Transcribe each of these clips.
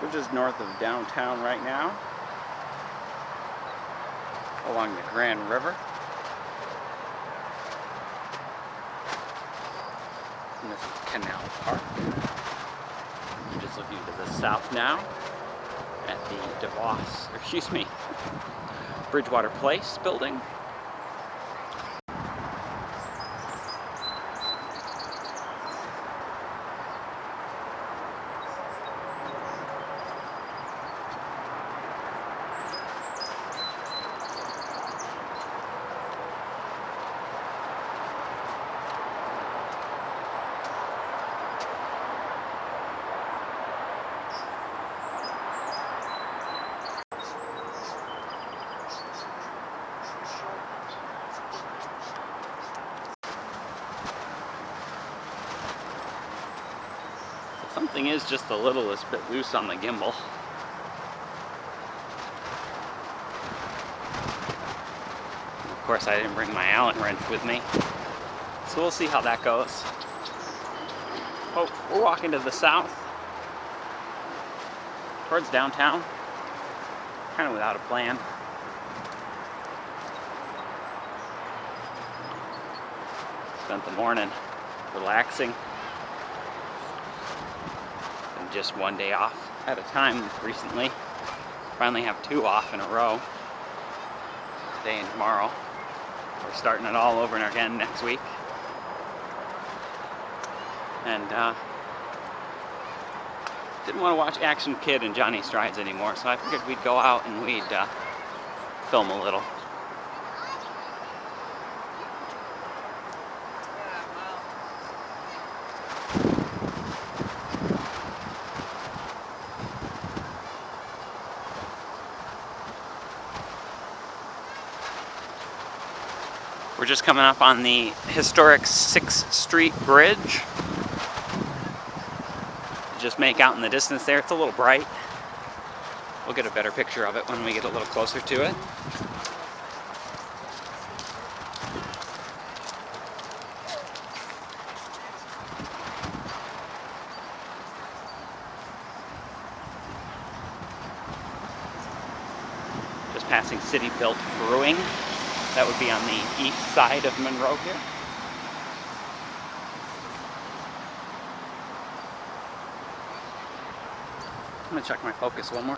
We're just north of downtown right now, along the Grand River. And this is Canal Park. I'm just looking to the south now at the Devos, or excuse me, Bridgewater Place building. Something is just the littlest bit loose on the gimbal. Of course, I didn't bring my Allen wrench with me, so we'll see how that goes. Oh, we're walking to the south, towards downtown, kind of without a plan. Spent the morning relaxing. Just one day off at a time recently. Finally have 2 off in a row. Today and tomorrow. We're starting it all over again next week. And didn't want to watch Action Kid and Johnny Strides anymore, so I figured we'd go out and we'd film a little. We're just coming up on the historic 6th Street Bridge. Just make out in the distance there, it's a little bright. We'll get a better picture of it when we get a little closer to it. Just passing City Built Brewing. That would be on the east side of Monroe here. I'm gonna check my focus one more.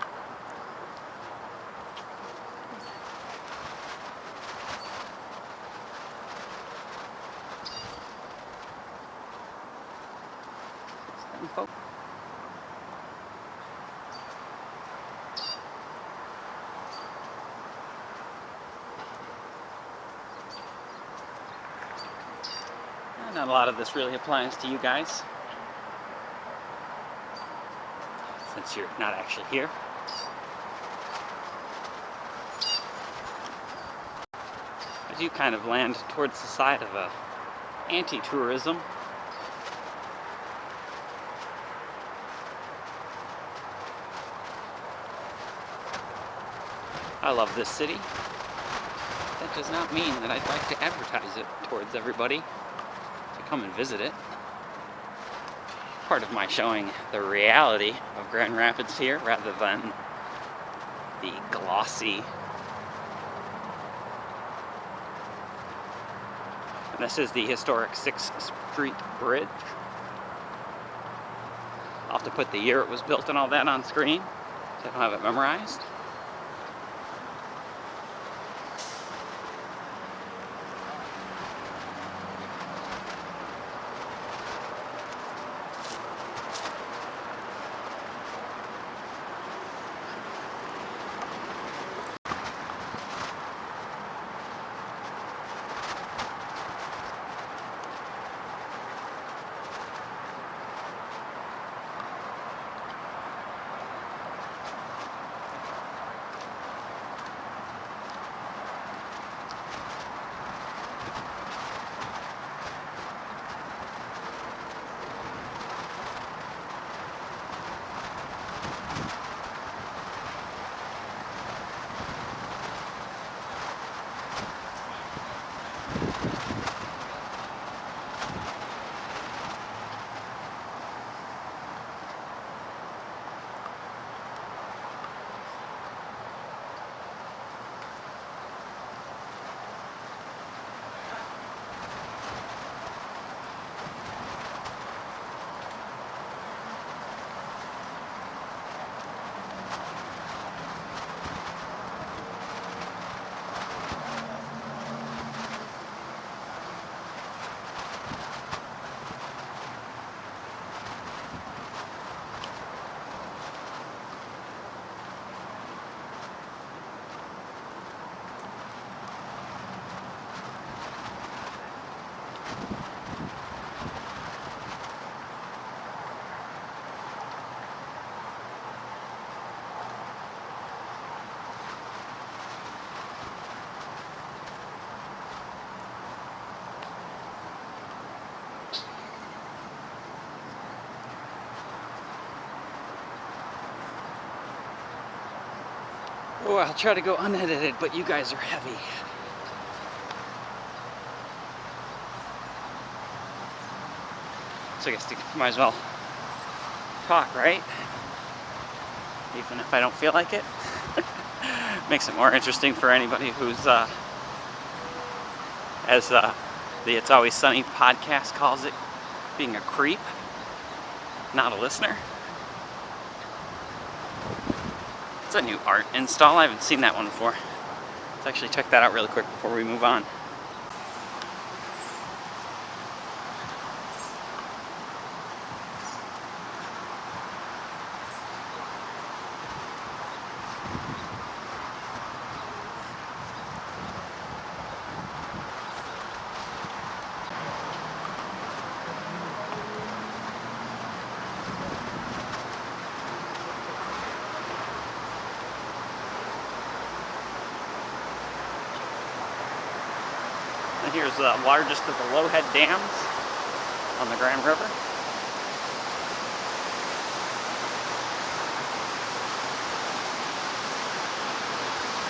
Not a lot of this really applies to you guys, since you're not actually here. I do kind of land towards the side of a anti-tourism. I love this city. That does not mean that I'd like to advertise it towards everybody to come and visit it. Part of my showing the reality of Grand Rapids here rather than the glossy. And this is the historic 6th Street Bridge. I'll have to put the year it was built and all that on screen, so I don't have it memorized. Oh, I'll try to go unedited, but you guys are heavy. So I guess you might as well talk, right? Even if I don't feel like it. Makes it more interesting for anybody who's, as the It's Always Sunny podcast calls it, being a creep, not a listener. It's a new art install. I haven't seen that one before. Let's actually check that out really quick before we move on. Here's the largest of the lowhead dams on the Grand River.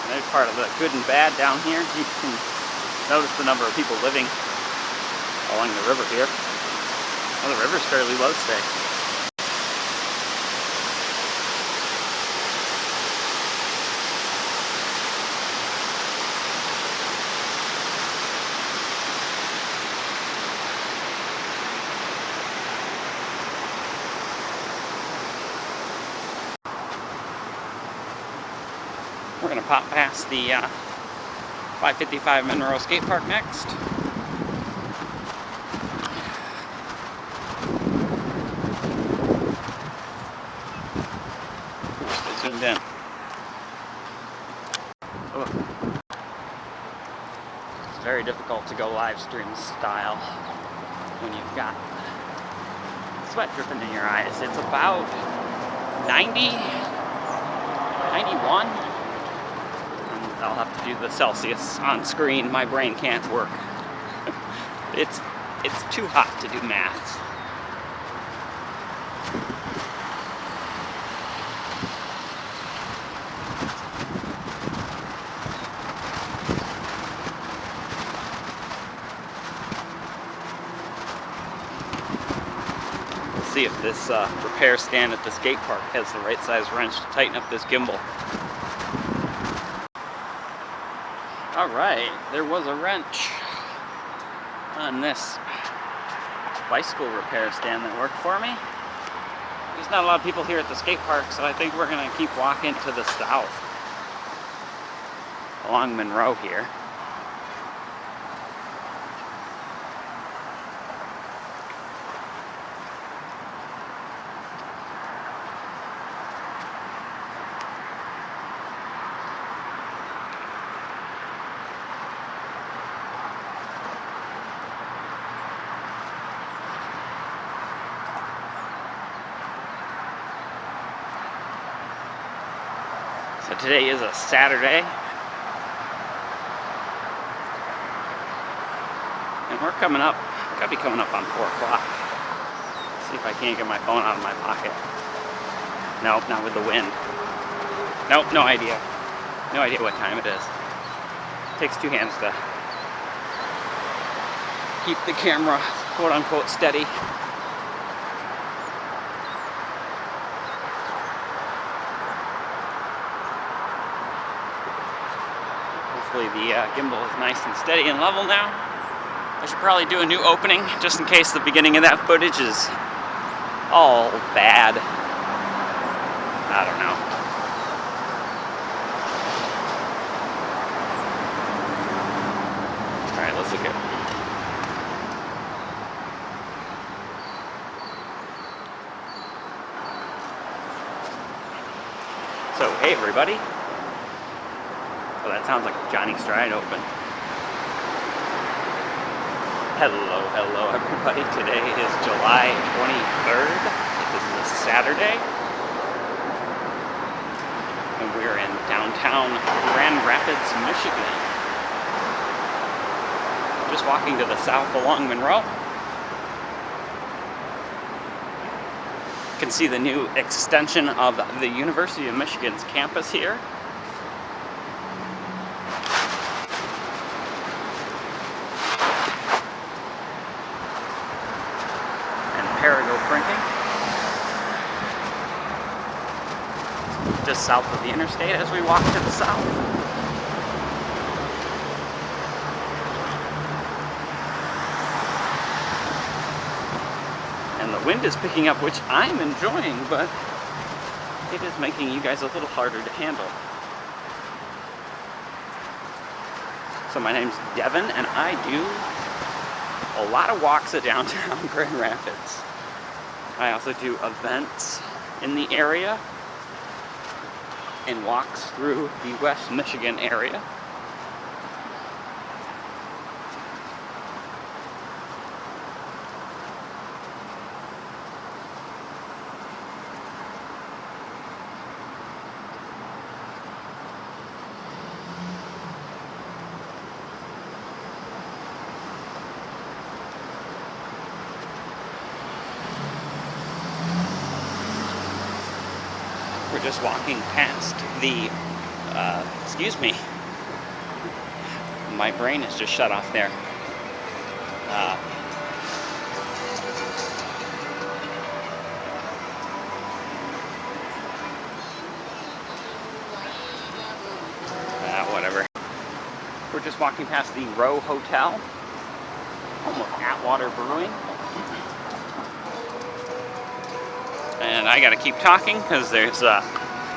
And there's part of the good and bad down here. You can notice the number of people living along the river here. Well, the river's fairly low today. We're going to pop past the 555 Monroe Skate Park next. Ooh, zoomed in. Oh. It's very difficult to go live stream style when you've got sweat dripping in your eyes. It's about 90, 91. I'll have to do the Celsius on screen. My brain can't work. It's too hot to do maths. Let's see if this repair stand at the skate park has the right size wrench to tighten up this gimbal. Alright, there was a wrench on this bicycle repair stand that worked for me. There's not a lot of people here at the skate park, so I think we're going to keep walking to the south along Monroe here. So today is a Saturday, and we're coming up, gotta be coming up on 4 o'clock. See if I can't get my phone out of my pocket. Nope, not with the wind. Nope, no idea. No idea what time it is. It takes 2 hands to keep the camera quote unquote steady. Hopefully the gimbal is nice and steady and level now. I should probably do a new opening just in case the beginning of that footage is all bad. I don't know. Alright, let's look at it. So, hey everybody. Oh, that sounds like Johnny Stride open. Hello everybody. Today is July 23rd. This is a Saturday. And we're in downtown Grand Rapids, Michigan. Just walking to the south along Monroe. You can see the new extension of the University of Michigan's campus here. just south of the interstate as we walk to the south. And the wind is picking up, which I'm enjoying, but it is making you guys a little harder to handle. So my name's Devin, and I do a lot of walks at downtown Grand Rapids. I also do events in the area and walks through the West Michigan area. We're just walking past the, excuse me, my brain is just shut off there. Whatever. We're just walking past the Rowe Hotel, home of Atwater Brewing. And I gotta keep talking because there's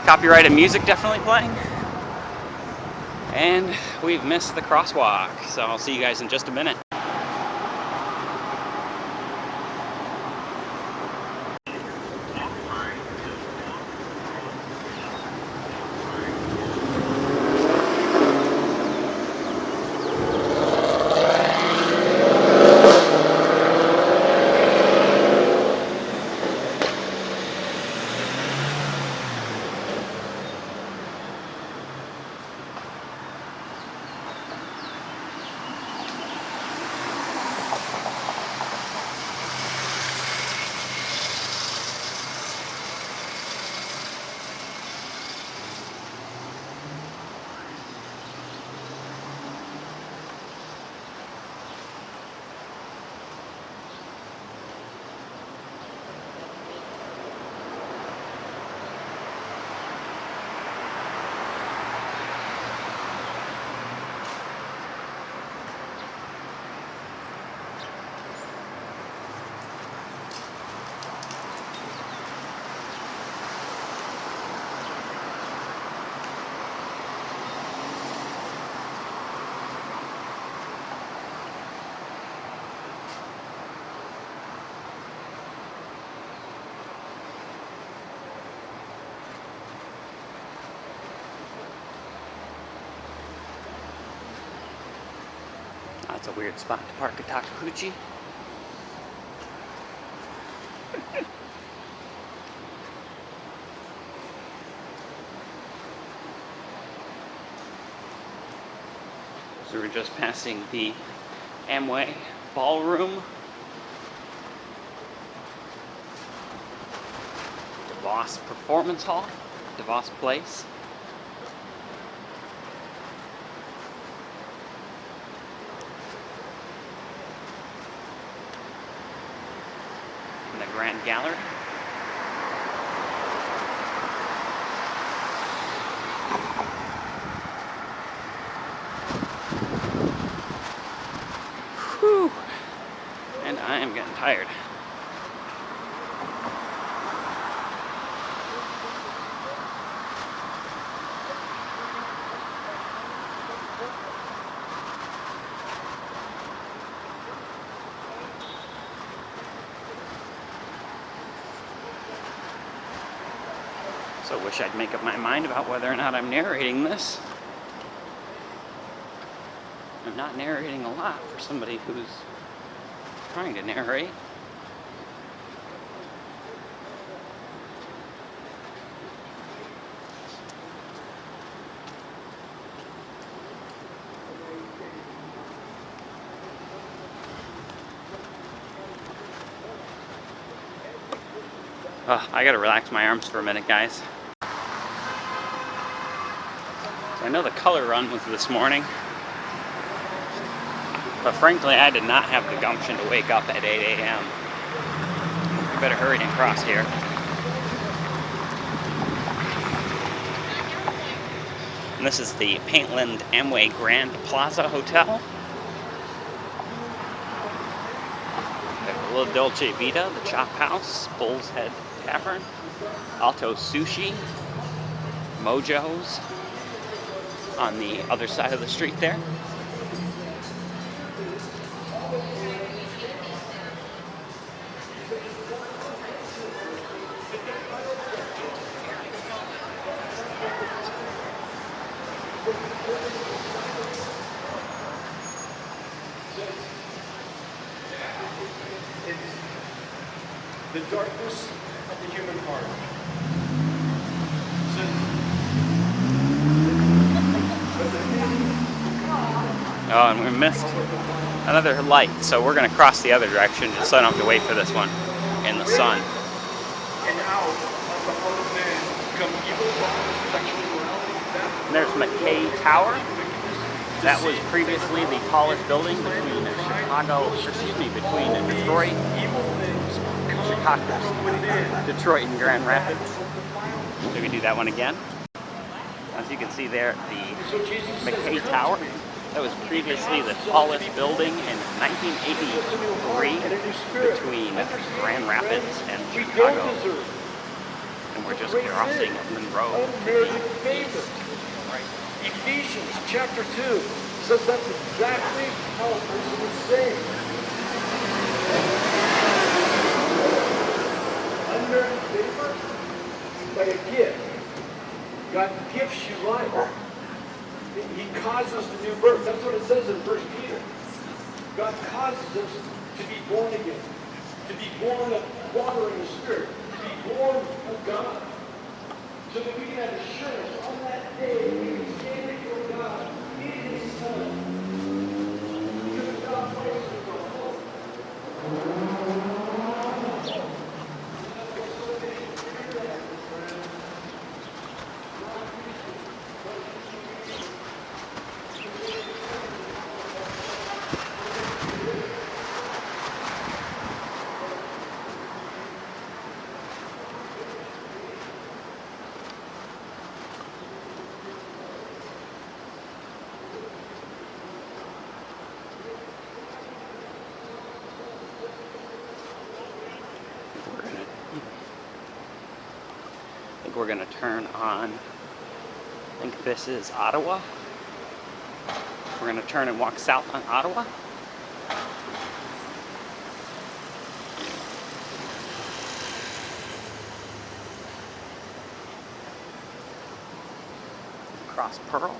copyrighted music definitely playing. And we've missed the crosswalk, so I'll see you guys in just a minute. That's a weird spot to park a Takahuchi. So we're just passing the Amway ballroom. Devos Performance Hall, Devos Place. And the Grand Gallery. Whew. And I am getting tired. So wish I'd make up my mind about whether or not I'm narrating this. I'm not narrating a lot for somebody who's trying to narrate. I gotta relax my arms for a minute, guys. So I know the color run was this morning, but frankly, I did not have the gumption to wake up at 8 a.m. I better hurry and cross here. And this is the Paintland Amway Grand Plaza Hotel. La Dolce Vita, the Chop House, Bull's Head Tavern, Alto Sushi, Mojo's on the other side of the street there. The darkness of the human heart. Oh, and we missed another light, so we're going to cross the other direction just so I don't have to wait for this one in the sun. And out of the heart of man come evil thoughts, sexual immorality, And there's McKay Tower. That was previously the tallest building between between Detroit, Detroit and Grand Rapids. So we can do that one again. As you can see there, the McKay Tower. That was previously the tallest building in 1983 between Grand Rapids and Chicago. And we're just crossing Monroe to the east. Ephesians chapter 2 says that's exactly how a person is saved. Unmerited favor by a gift. God gives you life. He causes the new birth. That's what it says in 1 Peter. God causes us to be born again. To be born of water and the Spirit. To be born of God. So that we can have assurance on that day we can stand before God in His Son. Because God places our hope. We're going to turn on, I think this is Ottawa. We're going to turn and walk south on Ottawa. Across Pearl.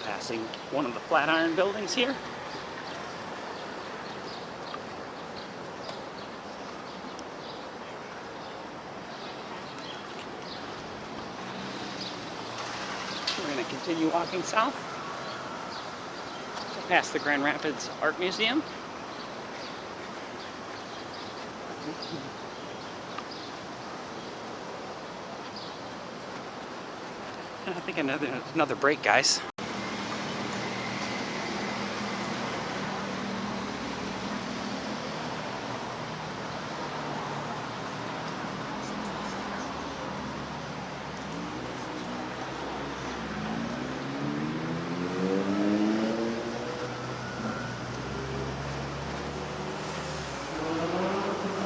Passing one of the Flatiron buildings here. We're going to continue walking south past the Grand Rapids Art Museum. I think another break, guys.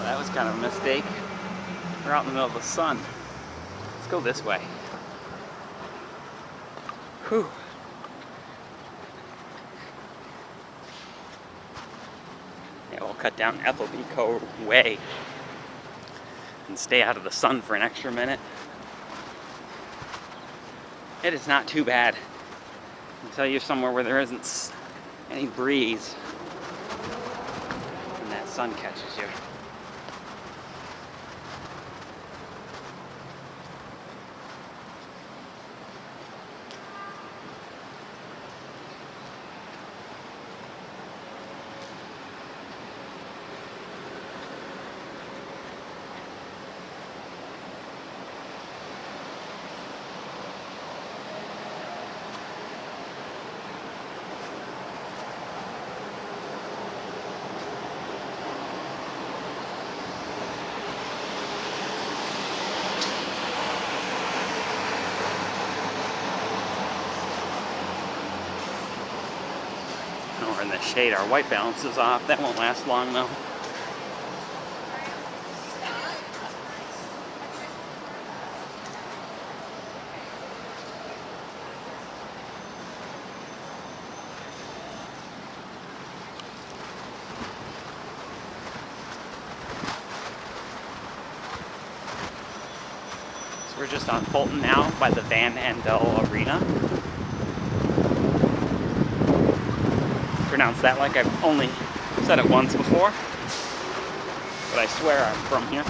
That was kind of a mistake. We're out in the middle of the sun. Let's go this way. Whew. Yeah, we'll cut down Ethyl B Coe Way and stay out of the sun for an extra minute. It is not too bad. I'll tell you, somewhere where there isn't any breeze and that sun catches you. We're in the shade, our white balance is off. That won't last long though. So we're just on Fulton now by the VanAndel Arena. Pronounce that like I've only said it once before, but I swear I'm from here.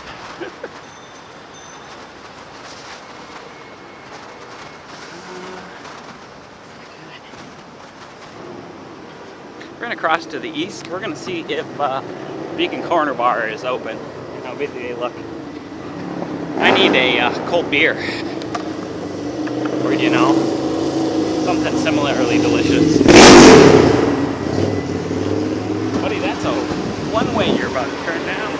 We're gonna cross to the east. We're gonna see if Beacon Corner Bar is open. How busy they look. I need a cold beer, or you know, something similarly delicious. Buddy, that's a one-way you're about to turn down.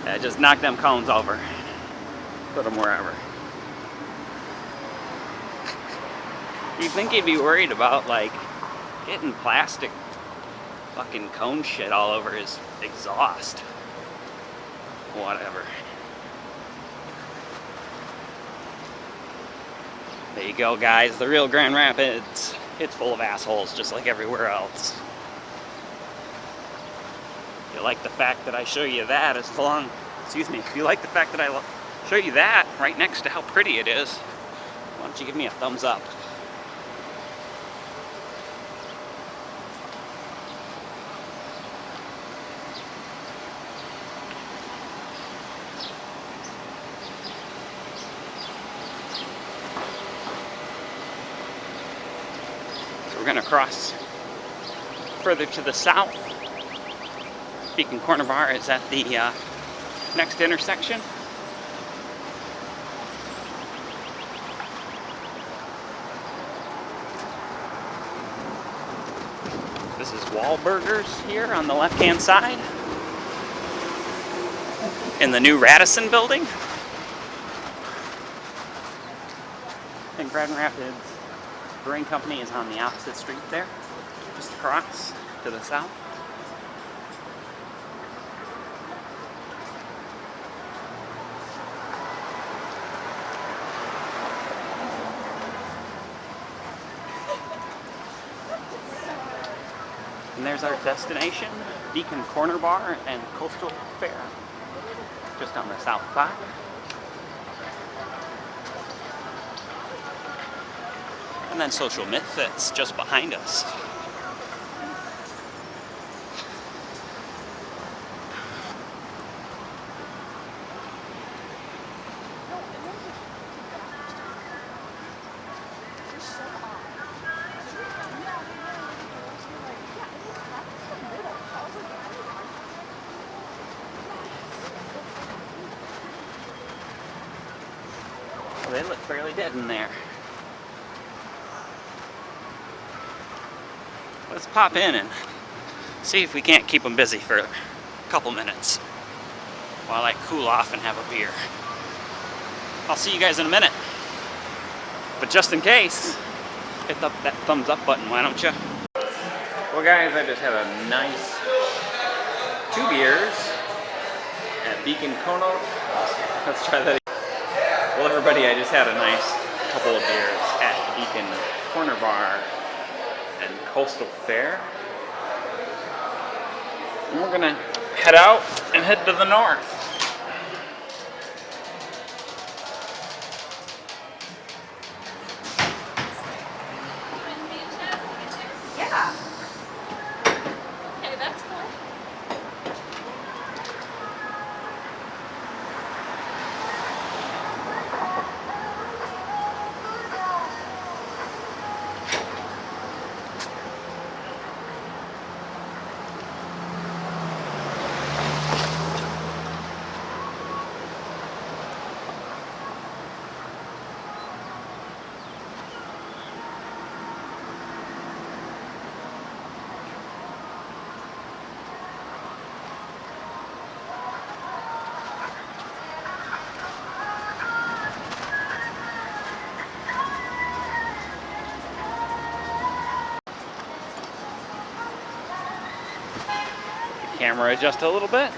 Yeah, just knock them cones over. Put them wherever. You'd think he'd be worried about, like, getting plastic fucking cone shit all over his exhaust. Whatever. There you go, guys. The real Grand Rapids. It's full of assholes, just like everywhere else. If you like the fact that I show you that if you like the fact that I show you that right next to how pretty it is, why don't you give me a thumbs up? We're going to cross further to the south. Beacon Corner Bar is at the next intersection. This is Whalburgers here on the left-hand side in the new Residence Inn Building. I think Grand Rapids Brewing Company is on the opposite street there, just across to the south. And there's our destination, Beacon Corner Bar and Coastal Fair, just on the south side. And then Social Myth that's just behind us. they look fairly dead in there. Let's pop in and see if we can't keep them busy for a couple minutes while I cool off and have a beer. I'll see you guys in a minute. But just in case, hit up that thumbs up button, why don't you? Well guys, I just had a nice 2 beers at Beacon Kono. Let's try that again. Well everybody, I just had a nice couple of beers at Beacon Corner Bar and Coastal Fair. And we're gonna head out and head to the north. Yeah. Okay, that's cool. Camera adjust a little bit.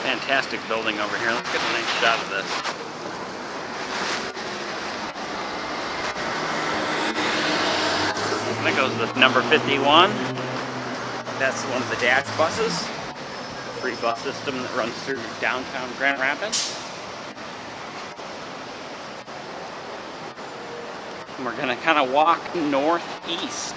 Fantastic building over here. Let's get a nice shot of this. That goes with number 51. That's one of the Dash buses. A free bus system that runs through downtown Grand Rapids. And we're gonna kind of walk northeast.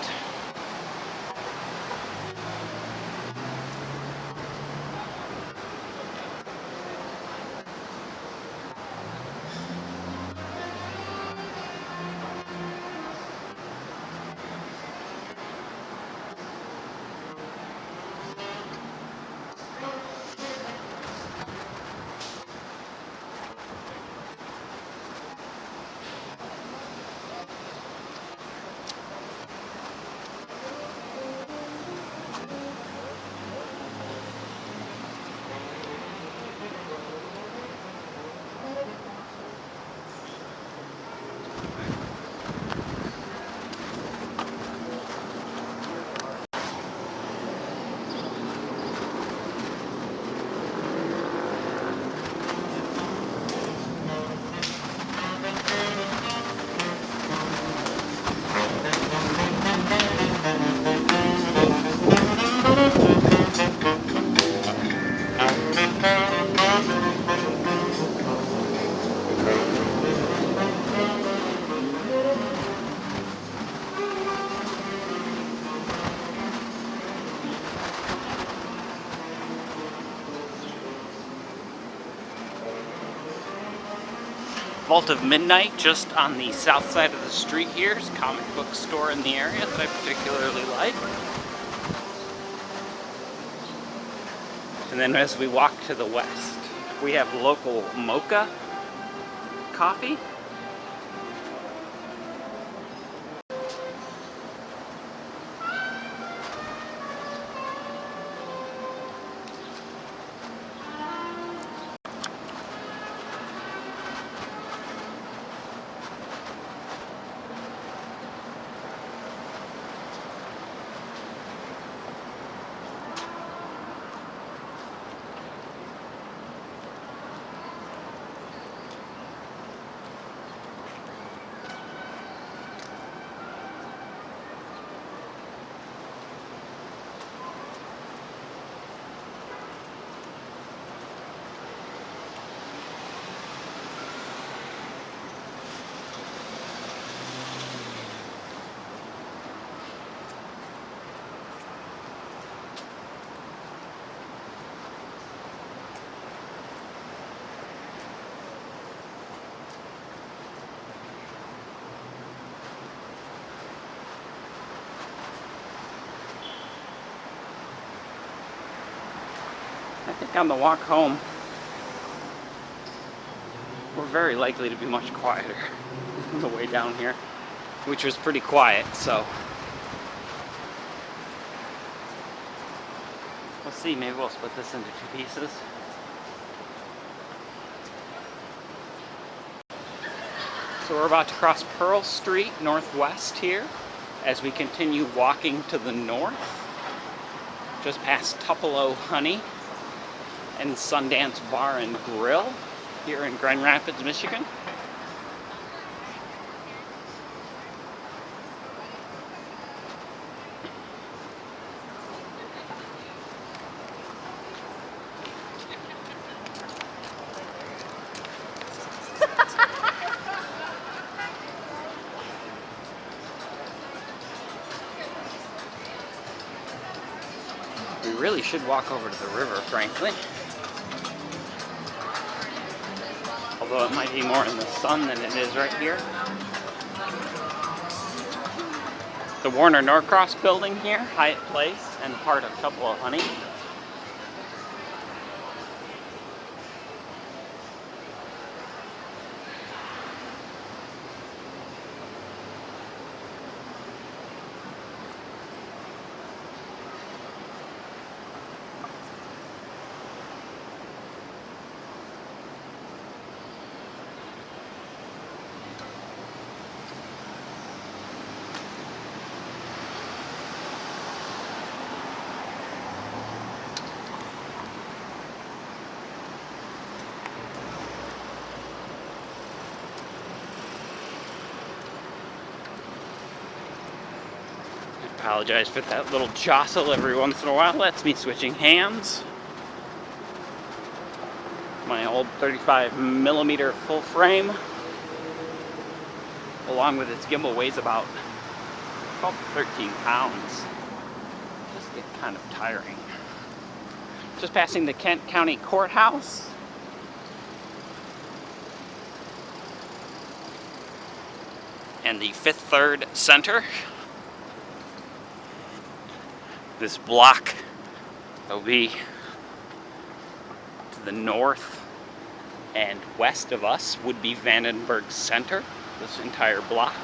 Vault of Midnight, just on the south side of the street here, is a comic book store in the area that I particularly like. And then as we walk to the west, we have local Mocha coffee. On the walk home, we're very likely to be much quieter on the way down here, which was pretty quiet, so we'll see. Maybe we'll split this into 2 pieces. So we're about to cross Pearl Street northwest here as we continue walking to the north, just past Tupelo Honey and Sundance Bar and Grill here in Grand Rapids, Michigan. We really should walk over to the river, frankly. Although it might be more in the sun than it is right here. The Warner Norcross building here, Hyatt Place, and part of Tupelo Honey. Apologize for that little jostle every once in a while. That's me switching hands. My old 35mm full frame, along with its gimbal, weighs about 12 to 13 pounds. Just get kind of tiring. Just passing the Kent County Courthouse. And the Fifth Third Center. This block that will be to the north and west of us would be Vandenberg Center, this entire block.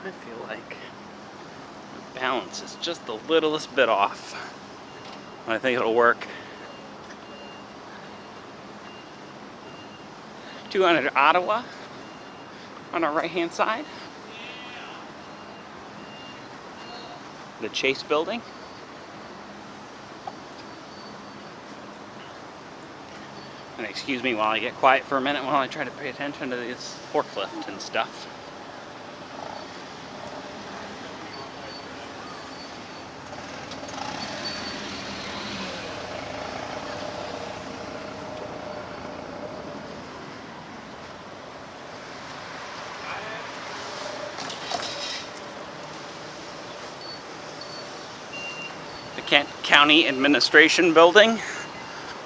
I feel like balance is just the littlest bit off. I think it'll work. 200 Ottawa on our right hand side. The Chase building. And excuse me while I get quiet for a minute while I try to pay attention to this forklift and stuff. Kent County Administration Building,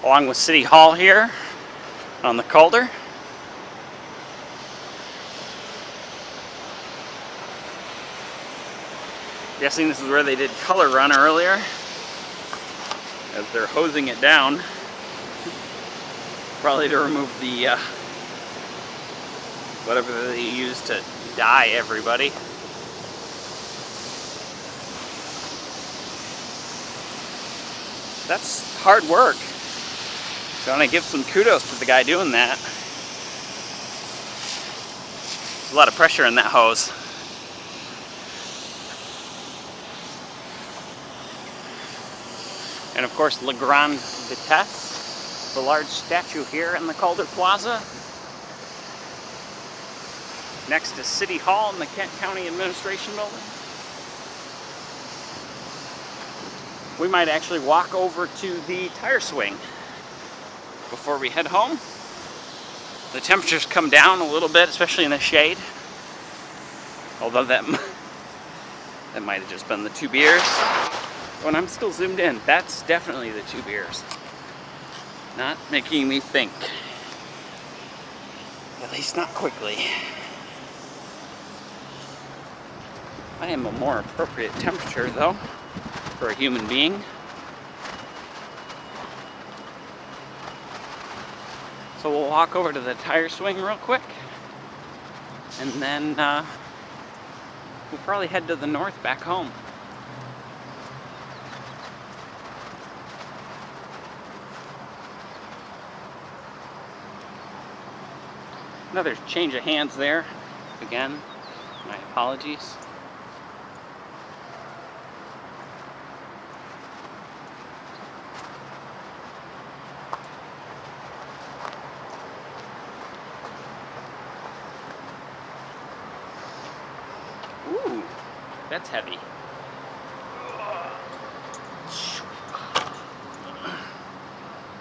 along with City Hall here on the Calder. Guessing this is where they did color run earlier, as they're hosing it down, probably to remove the whatever they use to dye everybody. That's hard work. So I want to give some kudos to the guy doing that. There's a lot of pressure in that hose. And of course, Le Grand Vitesse, the large statue here in the Calder Plaza. Next to City Hall in the Kent County Administration Building. We might actually walk over to the tire swing before we head home. The temperatures come down a little bit, especially in the shade. Although that might have just been the 2 beers. When I'm still zoomed in, that's definitely the 2 beers. Not making me think. At least not quickly. I am a more appropriate temperature, though, for a human being. So we'll walk over to the tire swing real quick, and then we'll probably head to the north back home. Another change of hands there. Again, my apologies. Ooh, that's heavy.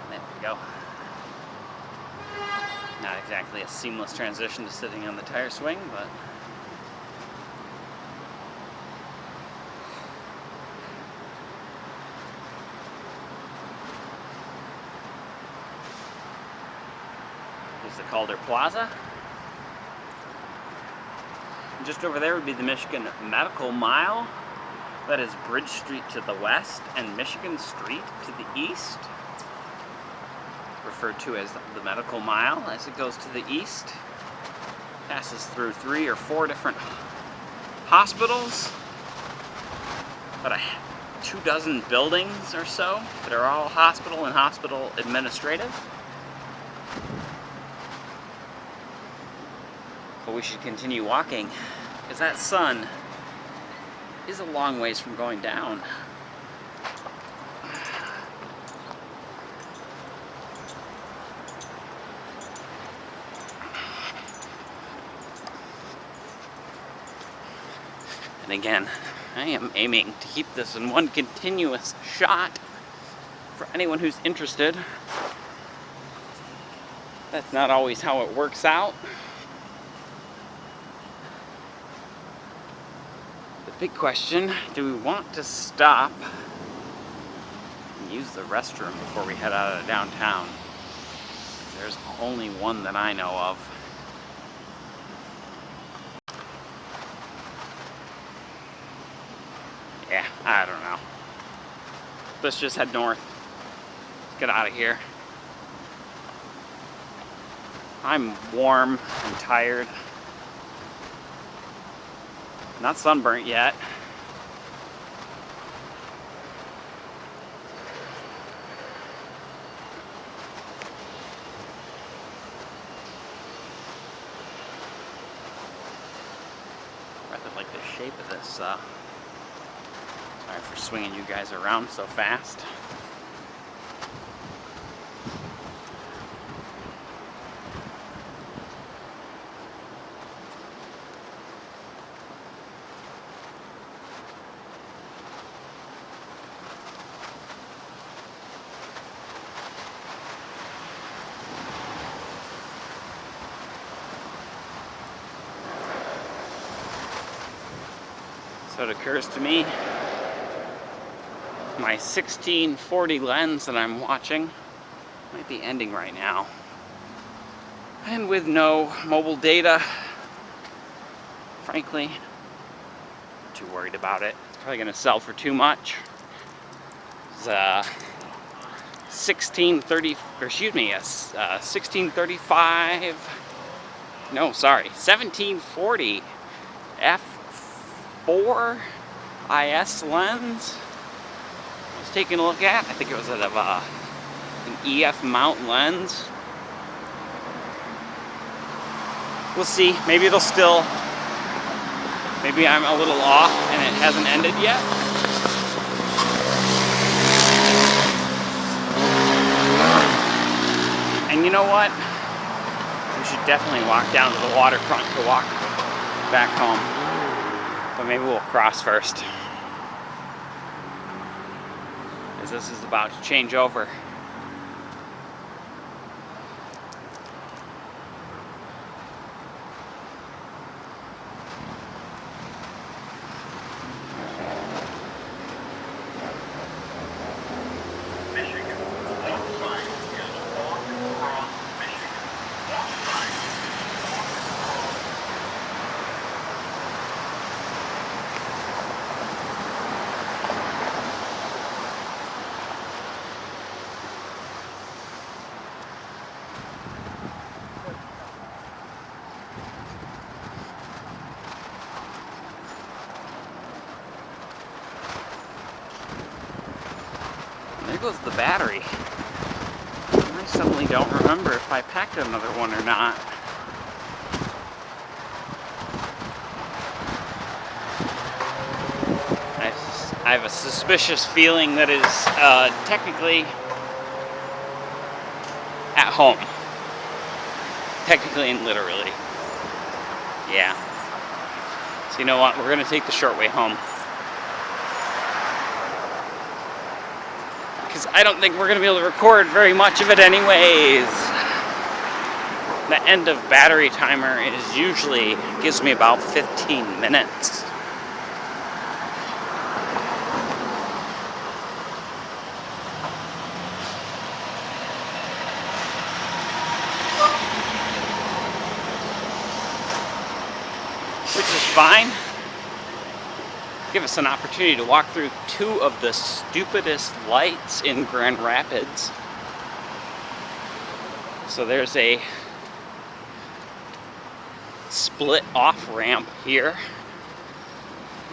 There we go. Not exactly a seamless transition to sitting on the tire swing, but here's the Calder Plaza. And just over there would be the Michigan Medical Mile. That is Bridge Street to the west and Michigan Street to the east. Referred to as the Medical Mile as it goes to the east. Passes through 3 or 4 different hospitals, about 24 buildings or so that are all hospital and hospital administrative. But we should continue walking, because that sun is a long ways from going down. And again, I am aiming to keep this in one continuous shot for anyone who's interested. That's not always how it works out. The big question, do we want to stop and use the restroom before we head out of downtown? There's only one that I know of. Yeah, I don't know. Let's just head north. Let's get out of here. I'm warm and tired. Not sunburnt yet. I rather like the shape of this. Sorry for swinging you guys around so fast. So it occurs to me, my 1640 lens that I'm watching might be ending right now. And with no mobile data, frankly, I'm too worried about it. It's probably gonna sell for too much. It's 1740 f4 IS lens. I was taking a look at. I think it was out of an EF mount lens. We'll see. Maybe it'll still. Maybe I'm a little off and it hasn't ended yet. And you know what? We should definitely walk down to the waterfront to walk back home. But maybe we'll cross first, as this is about to change over. Michigan, stop sign goes the battery. I suddenly don't remember if I packed another one or not. I have a suspicious feeling that is technically at home. Technically and literally. Yeah. So you know what? We're going to take the short way home. Because I don't think we're going to be able to record very much of it anyways. The end of battery timer is usually, gives me about 15 minutes. Which is fine. Give us an opportunity to walk through two of the stupidest lights in Grand Rapids. So there's a split off ramp here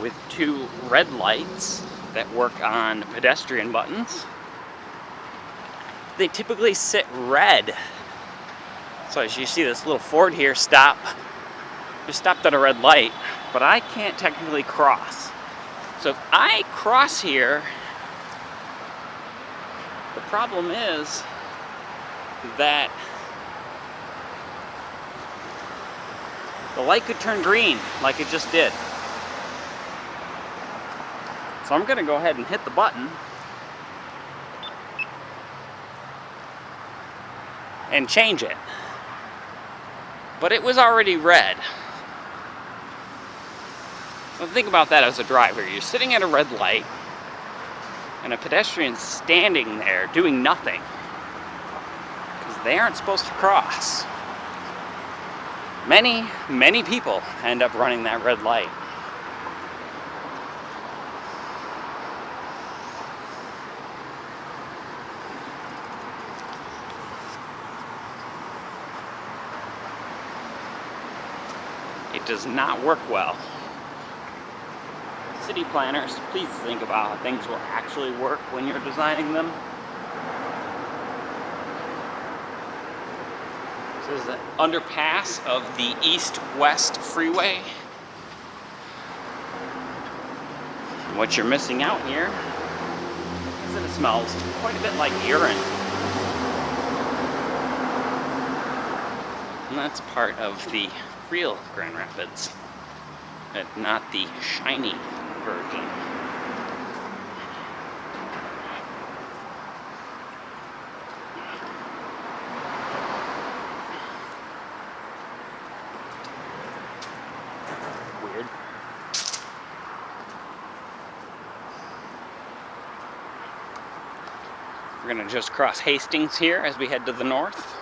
with two red lights that work on pedestrian buttons. They typically sit red. So as you see this little Ford here stop, just stopped at a red light, but I can't technically cross. So if I cross here, the problem is that the light could turn green like it just did. So I'm gonna go ahead and hit the button and change it. But it was already red. So think about that as a driver. You're sitting at a red light and a pedestrian's standing there doing nothing because they aren't supposed to cross. Many, many people end up running that red light. It does not work well. City planners, please think about how things will actually work when you're designing them. This is the underpass of the east-west freeway. And what you're missing out here is that it smells quite a bit like urine. And that's part of the real Grand Rapids, but not the shiny version. Weird. We're gonna just cross Hastings here as we head to the north.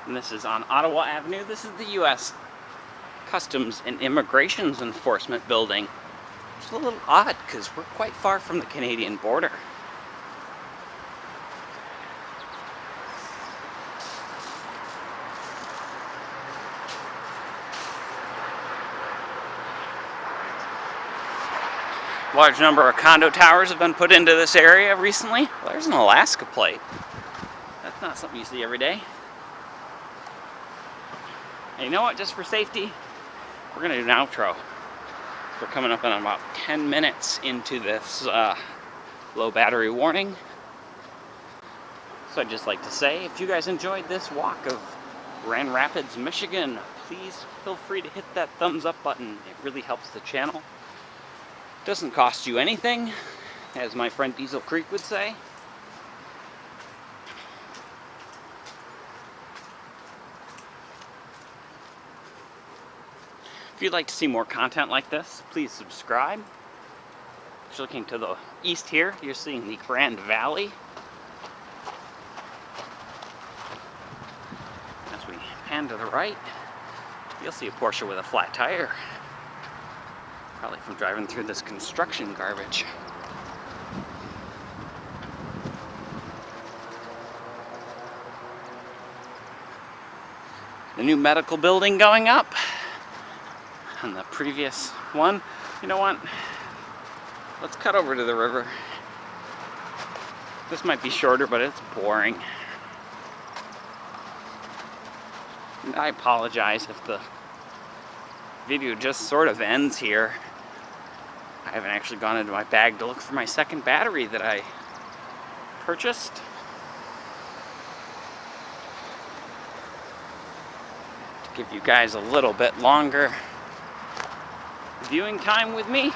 And this is on Ottawa Avenue. This is the U.S. Customs and Immigration Enforcement building. It's a little odd because we're quite far from the Canadian border. A large number of condo towers have been put into this area recently. Well, there's an Alaska plate. That's not something you see every day. And you know what, just for safety, we're gonna do an outro. We're coming up on about 10 minutes into this low battery warning. So I'd just like to say, if you guys enjoyed this walk of Grand Rapids, Michigan, please feel free to hit that thumbs up button. It really helps the channel. Doesn't cost you anything, as my friend Diesel Creek would say. If you'd like to see more content like this, please subscribe. If you're looking to the east here, you're seeing the Grand Valley. As we pan to the right, You'll see a Porsche with a flat tire. Probably from driving through this construction garbage. The new medical building going up. And the previous one. You know what? Let's cut over to the river. This might be shorter, but it's boring. And I apologize if the video just sort of ends here. I haven't actually gone into my bag to look for my second battery that I purchased. To give you guys a little bit longer viewing time with me.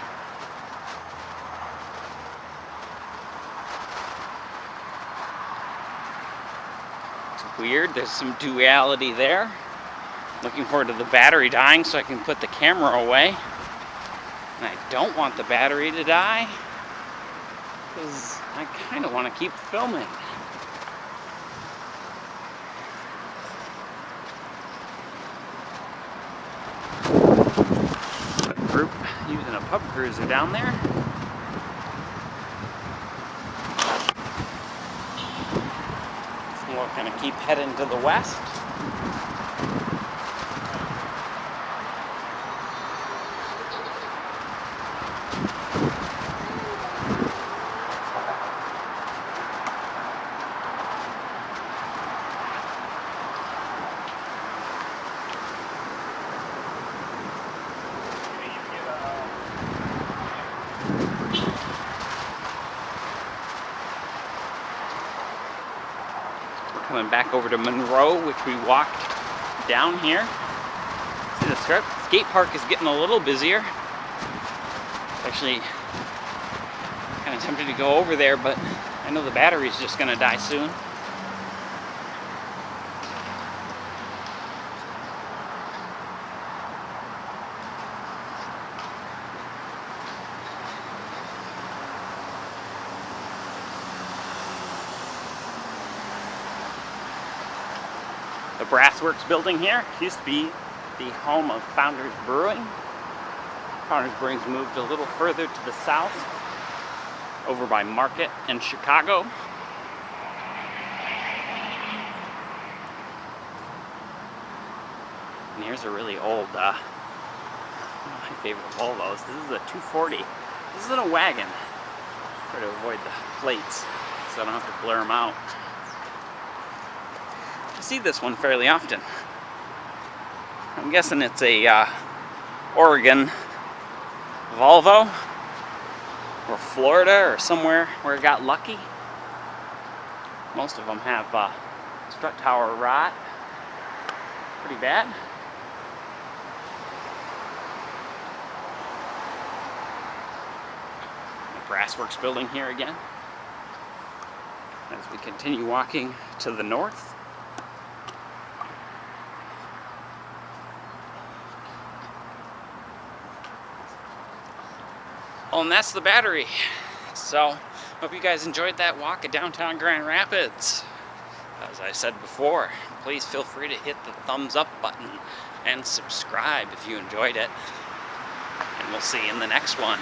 It's weird, there's some duality there. Looking forward to the battery dying so I can put the camera away. And I don't want the battery to die because I kind of want to keep filming. A group using a pub cruiser down there. We're going to keep heading to the west. Coming back over to Monroe, which we walked down here. See the skate park is getting a little busier. Actually, kind of tempted to go over there, but I know the battery's just going to die soon. The Brassworks building here used to be the home of Founders Brewing. Founders Brewing's moved a little further to the south, over by Market and Chicago. And here's a really old, my favorite Volvos. This is a 240. This isn't a wagon. Try to avoid the plates so I don't have to blur them out. I see this one fairly often. I'm guessing it's a Oregon Volvo, or Florida, or somewhere where it got lucky. Most of them have strut tower rot. Pretty bad. The Brassworks building here again. As we continue walking to the north. Oh, and that's the battery. So, hope you guys enjoyed that walk at downtown Grand Rapids. As I said before, please feel free to hit the thumbs up button and subscribe if you enjoyed it. And we'll see you in the next one.